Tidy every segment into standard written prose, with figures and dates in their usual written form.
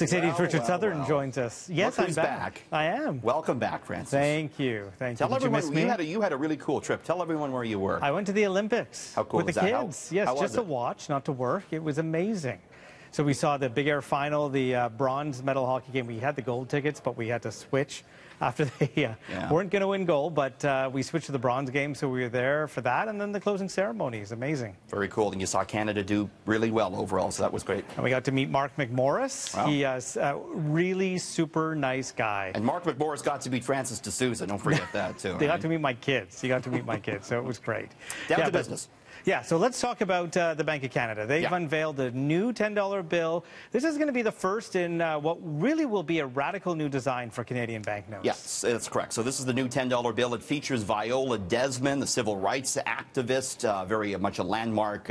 680's Richard Southern joins us. Yes, Look I'm who's back. I am. Welcome back, Francis. Thank you. Thank you. Tell everyone, you miss me? you had a really cool trip. Tell everyone where you were. I went to the Olympics. How cool with was the that? kids. Yes, how just to watch, not to work. It was amazing. So we saw the Big Air final, the bronze medal hockey game. We had the gold tickets, but we had to switch after they weren't going to win gold. But we switched to the bronze game, so we were there for that. And then the closing ceremony is amazing. Very cool. And you saw Canada do really well overall, so that was great. And we got to meet Mark McMorris. Wow. He is a really super nice guy. And Mark McMorris got to meet Francis D'Souza. Don't forget that, too. They got to meet my kids. He got to meet my kids, so it was great. Down to business. Yeah, so let's talk about the Bank of Canada. They've unveiled a new $10 bill. This is going to be the first in what really will be a radical new design for Canadian banknotes. Yes, that's correct. So this is the new $10 bill. It features Viola Desmond, the civil rights activist, very much a landmark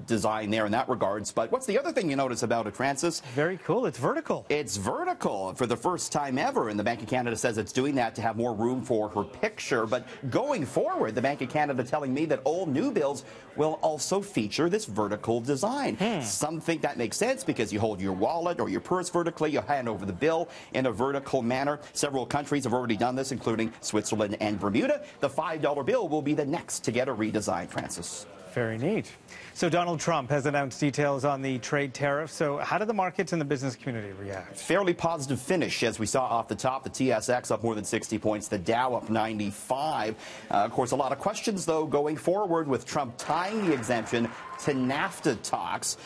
design there in that regards. But what's the other thing you notice about it, Francis? Very cool. It's vertical. It's vertical for the first time ever, and the Bank of Canada says it's doing that to have more room for her picture. But going forward, the Bank of Canada telling me that all new bills will also feature this vertical design. Some think that makes sense because you hold your wallet or your purse vertically, you hand over the bill in a vertical manner. Several countries have already done this, including Switzerland and Bermuda. The $5 bill will be the next to get a redesign, Francis. Very neat. So Donald Trump has announced details on the trade tariffs. So how did the markets and the business community react? Fairly positive finish, as we saw off the top. The TSX up more than 60 points, the Dow up 95. Of course, a lot of questions, though, going forward with Trump tying the exemption to NAFTA talks.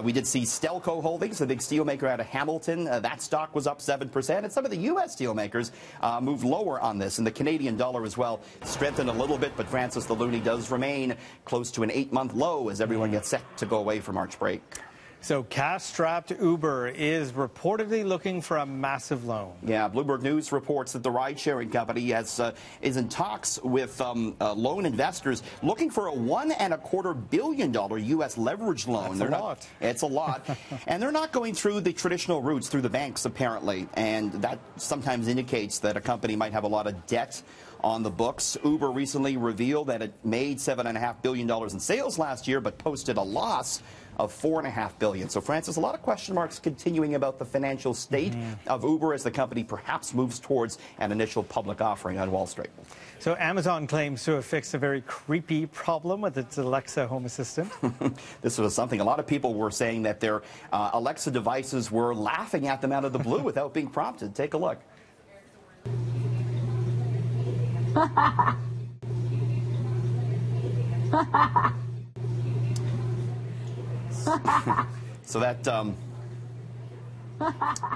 We did see Stelco Holdings, a big steelmaker out of Hamilton. That stock was up 7%. And some of the U.S. steelmakers moved lower on this. And the Canadian dollar as well strengthened a little bit. But Francis, the loonie does remain close to an 8-month low as everyone gets set to go away for March break. So cash-strapped Uber is reportedly looking for a massive loan. Yeah, Bloomberg News reports that the ride-sharing company is in talks with loan investors looking for a $1.25 billion U.S. leverage loan. That's a lot. It's a lot. And they're not going through the traditional routes through the banks, apparently. And that sometimes indicates that a company might have a lot of debt on the books. Uber recently revealed that it made $7.5 billion in sales last year, but posted a loss of $4.5 billion. So, Francis, a lot of question marks continuing about the financial state of Uber as the company perhaps moves towards an initial public offering on Wall Street. So Amazon claims to have fixed a very creepy problem with its Alexa home assistant. This was something a lot of people were saying that their Alexa devices were laughing at them out of the blue without being prompted. Take a look. So that,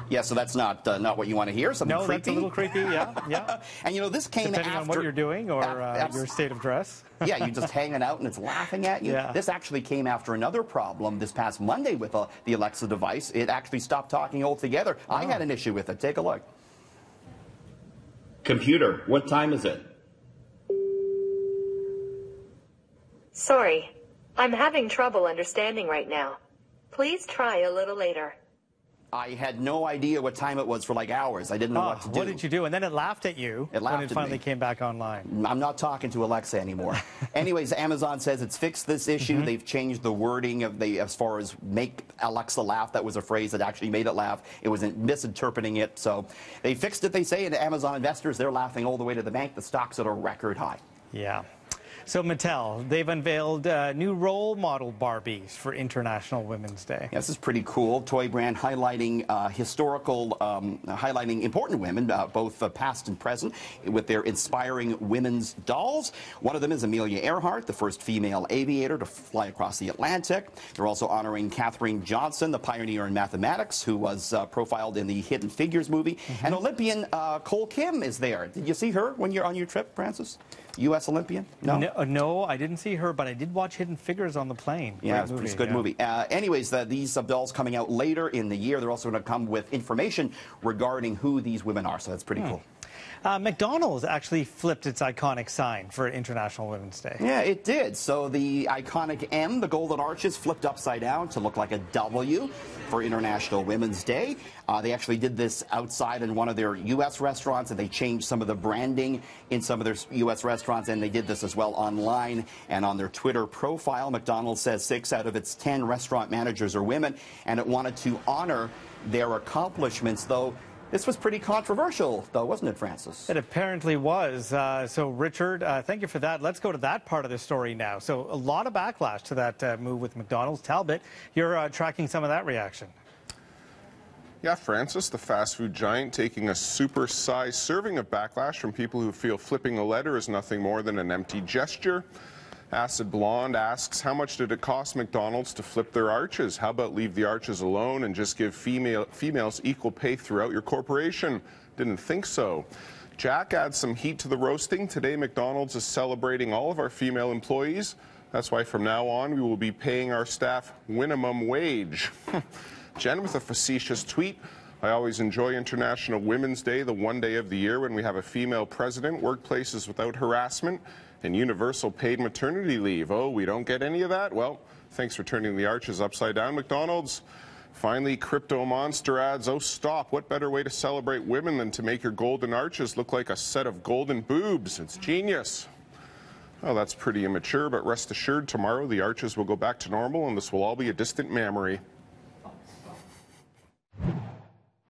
yeah, so that's not what you want to hear. Something creepy. That's a little creepy. Yeah. And you know, this came depending after on what you're doing or your state of dress. Yeah, you're just hanging out and it's laughing at you. Yeah. This actually came after another problem this past Monday with the Alexa device. It actually stopped talking altogether. I had an issue with it. Take a look. Computer, what time is it? Sorry, I'm having trouble understanding right now. Please try a little later. I had no idea what time it was for like hours. I didn't know what to do. What did you do? And then it laughed at you when it finally came back online. I'm not talking to Alexa anymore. Anyways, Amazon says it's fixed this issue. They've changed the wording of as far as make Alexa laugh. That was a phrase that actually made it laugh. It was misinterpreting it. So they fixed it, they say, and Amazon investors, they're laughing all the way to the bank. The stock's at a record high. Yeah. So Mattel, they've unveiled new role model Barbies for International Women's Day. Yeah, this is pretty cool. Toy brand highlighting highlighting important women, both past and present, with their inspiring women's dolls. One of them is Amelia Earhart, the first female aviator to fly across the Atlantic. They're also honoring Katherine Johnson, the pioneer in mathematics, who was profiled in the Hidden Figures movie. And Olympian Cole Kim is there. Did you see her when you're on your trip, Francis? U.S. Olympian? No, I didn't see her, but I did watch Hidden Figures on the plane. Yeah, it's a pretty good movie. Anyways, these dolls coming out later in the year. They're also going to come with information regarding who these women are, so that's pretty cool. McDonald's actually flipped its iconic sign for International Women's Day. Yeah, it did. So the iconic M, the golden arches, flipped upside down to look like a W for International Women's Day. They actually did this outside in one of their U.S. restaurants, and they changed some of the branding in some of their U.S. restaurants, and they did this as well online and on their Twitter profile. McDonald's says 6 out of its 10 restaurant managers are women, and it wanted to honor their accomplishments, though. This was pretty controversial, though, wasn't it, Francis? It apparently was. So, Richard, thank you for that. Let's go to that part of the story now. So, a lot of backlash to that move with McDonald's. Talbot, you're tracking some of that reaction. Yeah, Francis, the fast food giant, taking a super-sized serving of backlash from people who feel flipping a letter is nothing more than an empty gesture. Acid Blonde asks, how much did it cost McDonald's to flip their arches? How about leave the arches alone and just give females equal pay throughout your corporation? Didn't think so. Jack adds some heat to the roasting. Today, McDonald's is celebrating all of our female employees. That's why from now on, we will be paying our staff minimum wage. Jen with a facetious tweet. I always enjoy International Women's Day, the one day of the year when we have a female president, workplaces without harassment, and universal paid maternity leave. Oh, we don't get any of that? Well, thanks for turning the arches upside down, McDonald's. Finally, Crypto Monster adds, oh, stop. What better way to celebrate women than to make your golden arches look like a set of golden boobs? It's genius. Oh, that's pretty immature, but rest assured, tomorrow the arches will go back to normal and this will all be a distant memory.